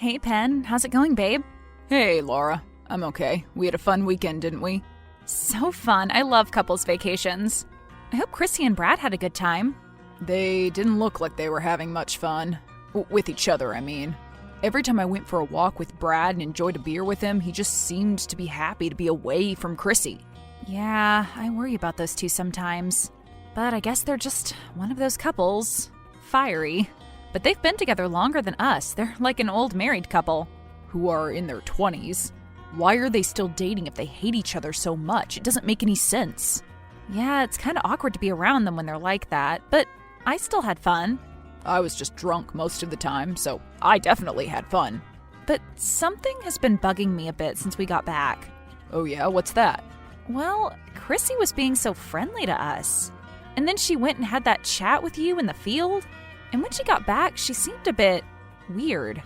Hey, Penn. How's it going, babe? Hey, Laura. I'm okay. We had a fun weekend, didn't we? So fun. I love couples vacations. I hope Christy and Brad had a good time. They didn't look like they were having much fun. With each other, I mean. Every time I went for a walk with Brad and enjoyed a beer with him, he just seemed to be happy to be away from Chrissy. Yeah, I worry about those two sometimes. But I guess they're just one of those couples. Fiery. But they've been together longer than us. They're like an old married couple. Who are in their 20s. Why are they still dating if they hate each other so much? It doesn't make any sense. Yeah, it's kind of awkward to be around them when they're like that, but I still had fun. I was just drunk most of the time, so I definitely had fun. But something has been bugging me a bit since we got back. Oh yeah? What's that? Well, Chrissy was being so friendly to us. And then she went and had that chat with you in the field. And when she got back, she seemed a bit weird.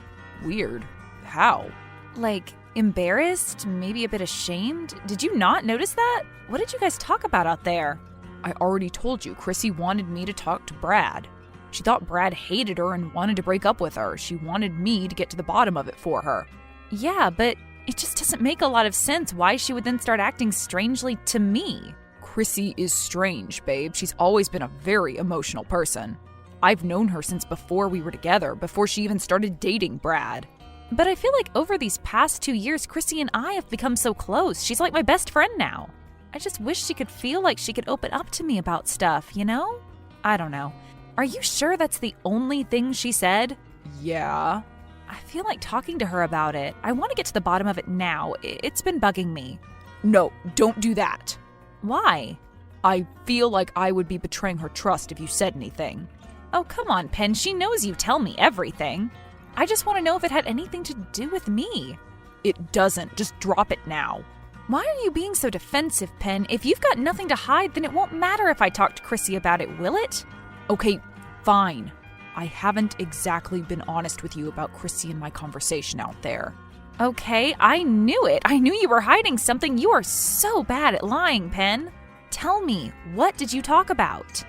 Weird? How? Like, embarrassed? Maybe a bit ashamed? Did you not notice that? What did you guys talk about out there? I already told you, Chrissy wanted me to talk to Brad. She thought Brad hated her and wanted to break up with her. She wanted me to get to the bottom of it for her. Yeah, but it just doesn't make a lot of sense why she would then start acting strangely to me. Chrissy is strange, babe. She's always been a very emotional person. I've known her since before we were together, before she even started dating Brad. But I feel like over these past 2 years, Chrissy and I have become so close. She's like my best friend now. I just wish she could feel like she could open up to me about stuff, you know? I don't know. Are you sure that's the only thing she said? Yeah. I feel like talking to her about it. I want to get to the bottom of it now. It's been bugging me. No, don't do that. Why? I feel like I would be betraying her trust if you said anything. Oh, come on, Penn. She knows you tell me everything. I just want to know if it had anything to do with me. It doesn't. Just drop it now. Why are you being so defensive, Penn? If you've got nothing to hide, then it won't matter if I talk to Chrissy about it, will it? Okay, fine. I haven't exactly been honest with you about Chrissy and my conversation out there. Okay, I knew it. I knew you were hiding something. You are so bad at lying, Penn. Tell me, what did you talk about?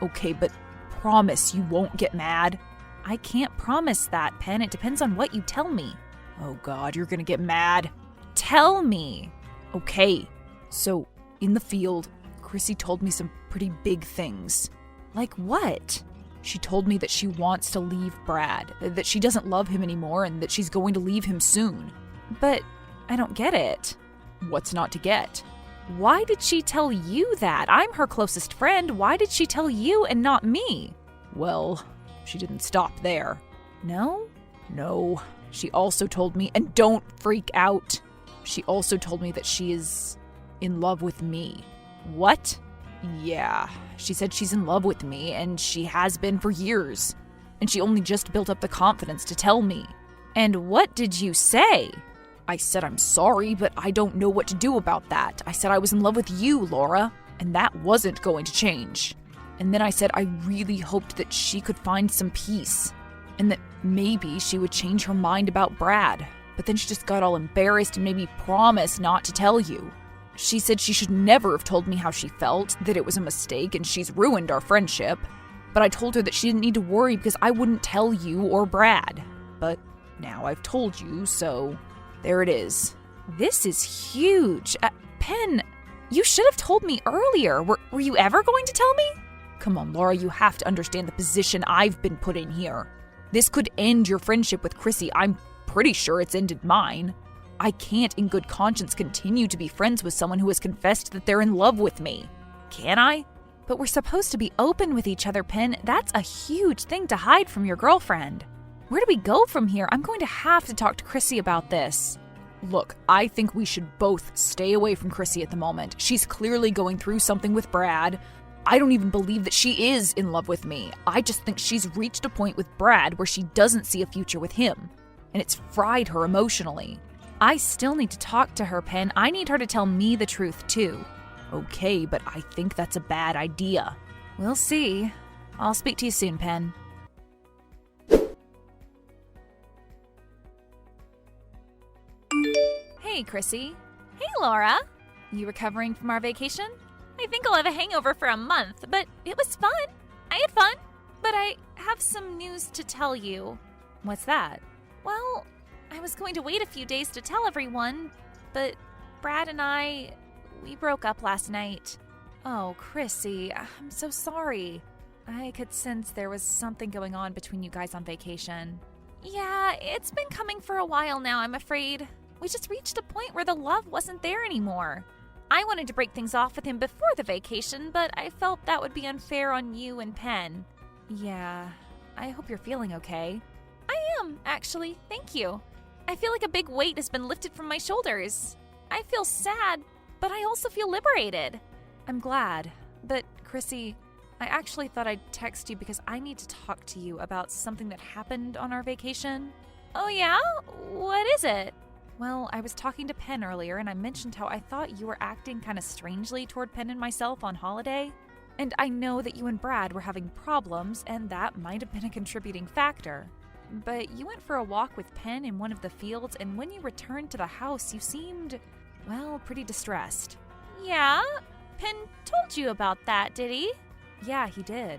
Okay, but promise you won't get mad. I can't promise that, Penn. It depends on what you tell me. Oh God, you're gonna get mad. Tell me. Okay, so in the field, Chrissy told me some pretty big things. Like what? She told me that she wants to leave Brad, that she doesn't love him anymore, and that she's going to leave him soon. But I don't get it. What's not to get? Why did she tell you that? I'm her closest friend. Why did she tell you and not me? Well, she didn't stop there. No? No. She also told me, and don't freak out, she also told me that she is in love with me. What? Yeah, she said she's in love with me, and she has been for years. And she only just built up the confidence to tell me. And what did you say? I said I'm sorry, but I don't know what to do about that. I said I was in love with you, Laura, and that wasn't going to change. And then I said I really hoped that she could find some peace, and that maybe she would change her mind about Brad. But then she just got all embarrassed and made me promise not to tell you. She said she should never have told me how she felt, that it was a mistake and she's ruined our friendship. But I told her that she didn't need to worry because I wouldn't tell you or Brad. But now I've told you, so there it is. This is huge. Penn, you should have told me earlier. Were you ever going to tell me? Come on, Laura, you have to understand the position I've been put in here. This could end your friendship with Chrissy. I'm pretty sure it's ended mine. I can't in good conscience continue to be friends with someone who has confessed that they're in love with me. Can I? But we're supposed to be open with each other, Penn. That's a huge thing to hide from your girlfriend. Where do we go from here? I'm going to have to talk to Chrissy about this. Look, I think we should both stay away from Chrissy at the moment. She's clearly going through something with Brad. I don't even believe that she is in love with me. I just think she's reached a point with Brad where she doesn't see a future with him. And it's fried her emotionally. I still need to talk to her, Penn. I need her to tell me the truth, too. Okay, but I think that's a bad idea. We'll see. I'll speak to you soon, Penn. Hey, Chrissy. Hey, Laura. You recovering from our vacation? I think I'll have a hangover for a month, but it was fun. I had fun. But I have some news to tell you. What's that? Well, I was going to wait a few days to tell everyone, but Brad and we broke up last night. Oh, Chrissy, I'm so sorry. I could sense there was something going on between you guys on vacation. Yeah, it's been coming for a while now, I'm afraid. We just reached a point where the love wasn't there anymore. I wanted to break things off with him before the vacation, but I felt that would be unfair on you and Penn. Yeah, I hope you're feeling okay. I am, actually. Thank you. I feel like a big weight has been lifted from my shoulders. I feel sad, but I also feel liberated. I'm glad. But, Chrissy, I actually thought I'd text you because I need to talk to you about something that happened on our vacation. Oh yeah? What is it? Well, I was talking to Penn earlier and I mentioned how I thought you were acting kind of strangely toward Penn and myself on holiday. And I know that you and Brad were having problems and that might have been a contributing factor. But you went for a walk with Penn in one of the fields and when you returned to the house, you seemed, well, pretty distressed. Yeah? Penn told you about that, did he? Yeah, he did.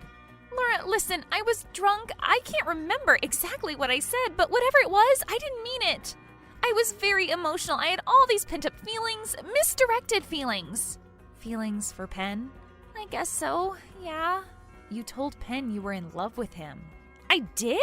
Laura, listen, I was drunk. I can't remember exactly what I said, but whatever it was, I didn't mean it. I was very emotional. I had all these pent-up feelings, misdirected feelings. Feelings for Penn? I guess so, yeah. You told Penn you were in love with him. I did?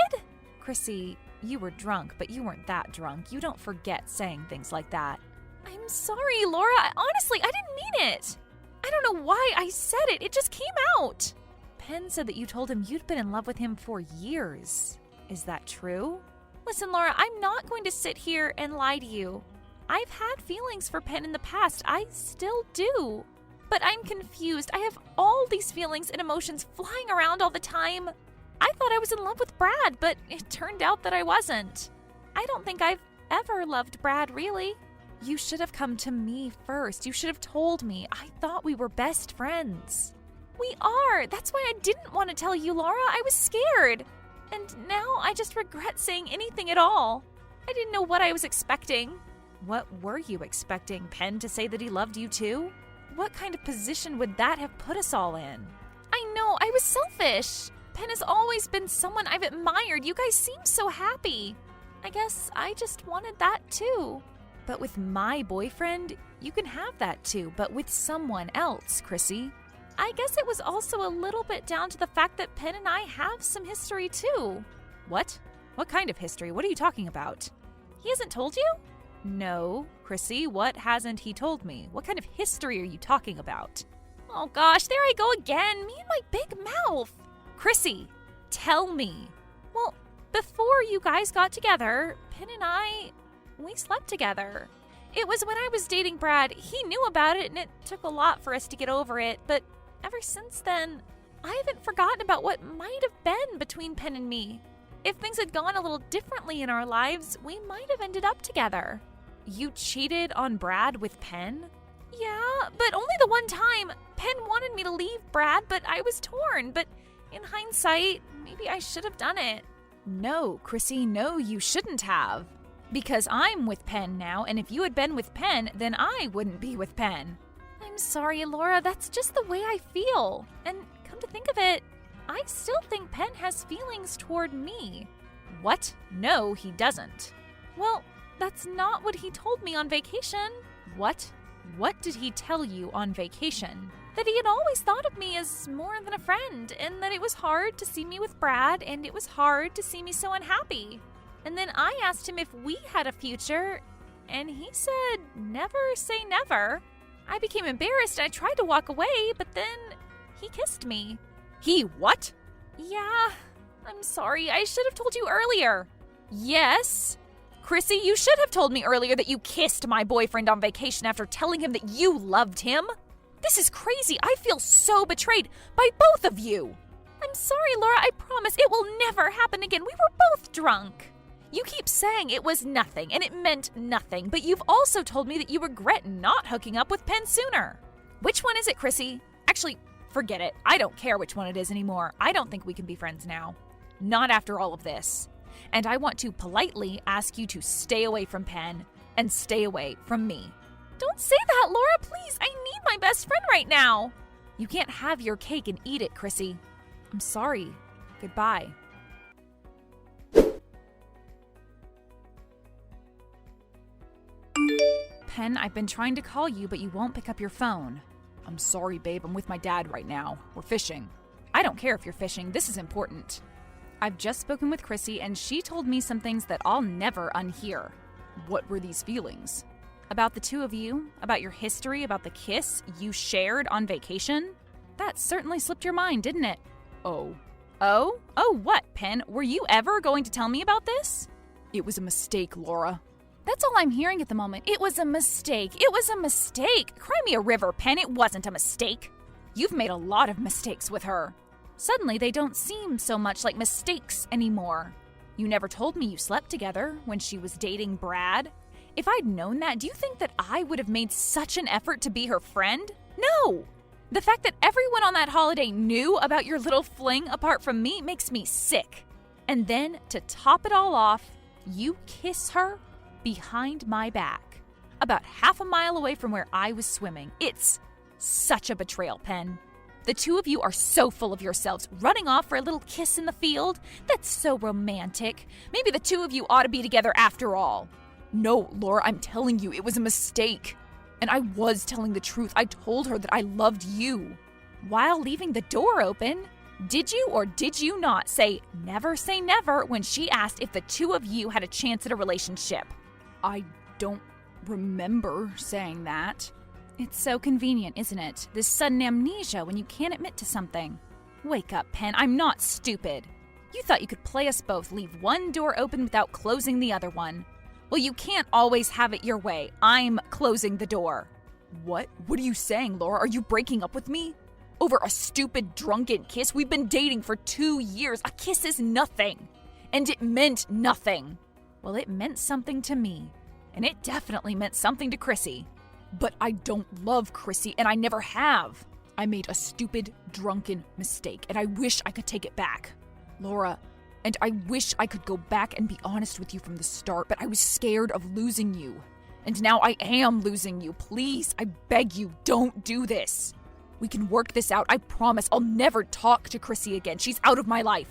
Chrissy, you were drunk, but you weren't that drunk. You don't forget saying things like that. I'm sorry, Laura. Honestly, I didn't mean it. I don't know why I said it. It just came out. Penn said that you told him you'd been in love with him for years. Is that true? Listen, Laura, I'm not going to sit here and lie to you. I've had feelings for Penn in the past. I still do. But I'm confused. I have all these feelings and emotions flying around all the time. I thought I was in love with Brad, but it turned out that I wasn't. I don't think I've ever loved Brad, really. You should have come to me first. You should have told me. I thought we were best friends. We are. That's why I didn't want to tell you, Laura. I was scared. And now I just regret saying anything at all. I didn't know what I was expecting. What were you expecting? Penn to say that he loved you too? What kind of position would that have put us all in? I know, I was selfish. Penn has always been someone I've admired. You guys seem so happy. I guess I just wanted that too. But with my boyfriend, you can have that too, but with someone else, Chrissy. I guess it was also a little bit down to the fact that Penn and I have some history too. What? What kind of history? What are you talking about? He hasn't told you? No, Chrissy, what hasn't he told me? What kind of history are you talking about? Oh gosh, there I go again, me and my big mouth. Chrissy, tell me. Well, before you guys got together, Penn and we slept together. It was when I was dating Brad. He knew about it and it took a lot for us to get over it, but ever since then, I haven't forgotten about what might have been between Penn and me. If things had gone a little differently in our lives, we might have ended up together. You cheated on Brad with Penn? Yeah, but only the one time. Penn wanted me to leave Brad, but I was torn. But in hindsight, maybe I should have done it. No, Chrissy, no, you shouldn't have. Because I'm with Penn now, and if you had been with Penn, then I wouldn't be with Penn. I'm sorry, Laura, that's just the way I feel. And come to think of it, I still think Penn has feelings toward me. What? No, he doesn't. Well, that's not what he told me on vacation. What? What did he tell you on vacation? That he had always thought of me as more than a friend, and that it was hard to see me with Brad, and it was hard to see me so unhappy. And then I asked him if we had a future, and he said, never say never. I became embarrassed and I tried to walk away, but then he kissed me. He what? Yeah, I'm sorry. I should have told you earlier. Yes. Chrissy, you should have told me earlier that you kissed my boyfriend on vacation after telling him that you loved him. This is crazy. I feel so betrayed by both of you. I'm sorry, Laura. I promise it will never happen again. We were both drunk. You keep saying it was nothing and it meant nothing, but you've also told me that you regret not hooking up with Penn sooner. Which one is it, Chrissy? Actually, forget it. I don't care which one it is anymore. I don't think we can be friends now. Not after all of this. And I want to politely ask you to stay away from Penn and stay away from me. Don't say that, Laura, please. I need my best friend right now. You can't have your cake and eat it, Chrissy. I'm sorry. Goodbye. Penn, I've been trying to call you, but you won't pick up your phone. I'm sorry, babe. I'm with my dad right now. We're fishing. I don't care if you're fishing. This is important. I've just spoken with Chrissy, and she told me some things that I'll never unhear. What were these feelings? About the two of you, about your history, about the kiss you shared on vacation. That certainly slipped your mind, didn't it? Oh. Oh? Oh, what, Penn? Were you ever going to tell me about this? It was a mistake, Laura. That's all I'm hearing at the moment. It was a mistake. It was a mistake. Cry me a river, Penn. It wasn't a mistake. You've made a lot of mistakes with her. Suddenly, they don't seem so much like mistakes anymore. You never told me you slept together when she was dating Brad. If I'd known that, do you think that I would have made such an effort to be her friend? No! The fact that everyone on that holiday knew about your little fling apart from me makes me sick. And then, to top it all off, you kiss her behind my back, about half a mile away from where I was swimming. It's such a betrayal, Penn. The two of you are so full of yourselves, running off for a little kiss in the field. That's so romantic. Maybe the two of you ought to be together after all. No, Laura, I'm telling you, it was a mistake. And I was telling the truth. I told her that I loved you. While leaving the door open, did you or did you not say never when she asked if the two of you had a chance at a relationship? I don't remember saying that. It's so convenient, isn't it? This sudden amnesia when you can't admit to something. Wake up, Penn. I'm not stupid. You thought you could play us both, leave one door open without closing the other one. Well, you can't always have it your way. I'm closing the door. What? What are you saying, Laura? Are you breaking up with me? Over a stupid, drunken kiss? We've been dating for 2 years. A kiss is nothing. And it meant nothing. Well, it meant something to me. And it definitely meant something to Chrissy. But I don't love Chrissy, and I never have. I made a stupid, drunken mistake, and I wish I could take it back. Laura, and I wish I could go back and be honest with you from the start, but I was scared of losing you. And now I am losing you. Please, I beg you, don't do this. We can work this out. I promise I'll never talk to Chrissy again. She's out of my life.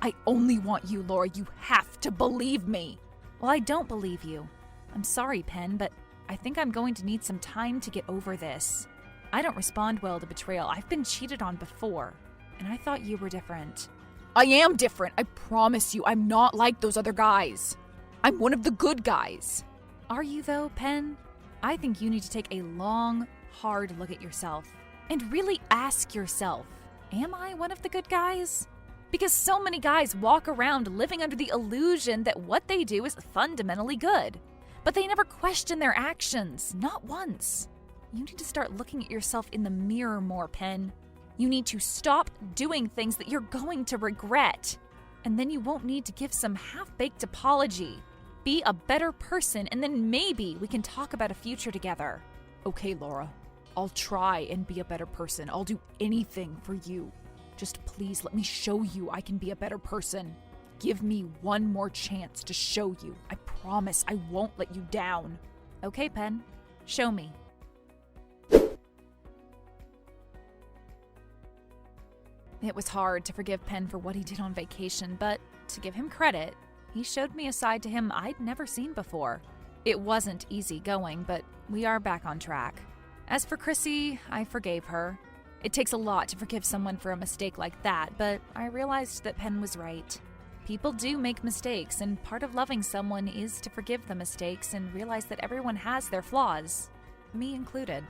I only want you, Laura. You have to believe me. Well, I don't believe you. I'm sorry, Penn, but I think I'm going to need some time to get over this. I don't respond well to betrayal. I've been cheated on before, and I thought you were different. I am different. I promise you. I'm not like those other guys. I'm one of the good guys. Are you, though, Penn? I think you need to take a long, hard look at yourself and really ask yourself, am I one of the good guys? Because so many guys walk around living under the illusion that what they do is fundamentally good. But they never question their actions, not once. You need to start looking at yourself in the mirror more, Penn. You need to stop doing things that you're going to regret. And then you won't need to give some half-baked apology. Be a better person, and then maybe we can talk about a future together. Okay, Laura. I'll try and be a better person. I'll do anything for you. Just please let me show you I can be a better person. Give me one more chance to show you. I promise I won't let you down. Okay, Penn. Show me. It was hard to forgive Penn for what he did on vacation, but to give him credit, he showed me a side to him I'd never seen before. It wasn't easy going, but we are back on track. As for Chrissy, I forgave her. It takes a lot to forgive someone for a mistake like that, but I realized that Penn was right. People do make mistakes, and part of loving someone is to forgive the mistakes and realize that everyone has their flaws, me included.